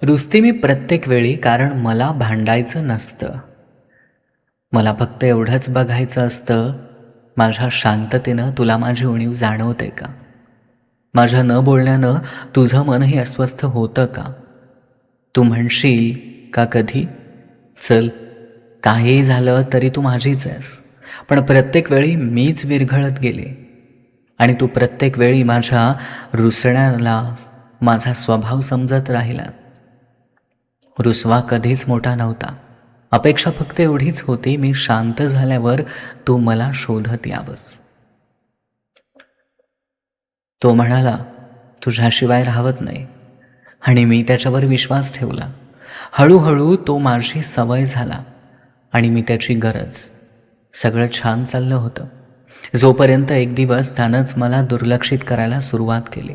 रुसते मी प्रत्येक वेळी, कारण मला भांडायचं नसतं. मला फक्त एवढंच बघायचं असतं, माझ्या शांततेनं तुला माझी उणीव जाणवते का? माझ्या न बोलण्यानं तुझं मनही अस्वस्थ होतं का? तू म्हणशील का कधी, चल काहीही झालं तरी तू माझीच आहेस, पण प्रत्येक वेळी मीच विरघळत गेले. आणि तू प्रत्येक वेळी माझ्या रुसण्याला माझा स्वभाव समजत राहिला. रुसवा कधीच मोठा नव्हता. अपेक्षा फक्त एवढीच होती, मी शांत झाल्यावर तू मला शोधत यावंस. तो म्हणाला, तुझ्याशिवाय राहत नाही, आणि मी त्याच्यावर विश्वास ठेवला. हळूहळू तो माझी सवय झाला आणि मी त्याची गरज. सगळं छान चाललं होतं, जोपर्यंत एक दिवस त्यानंच मला दुर्लक्षित करायला सुरुवात केली.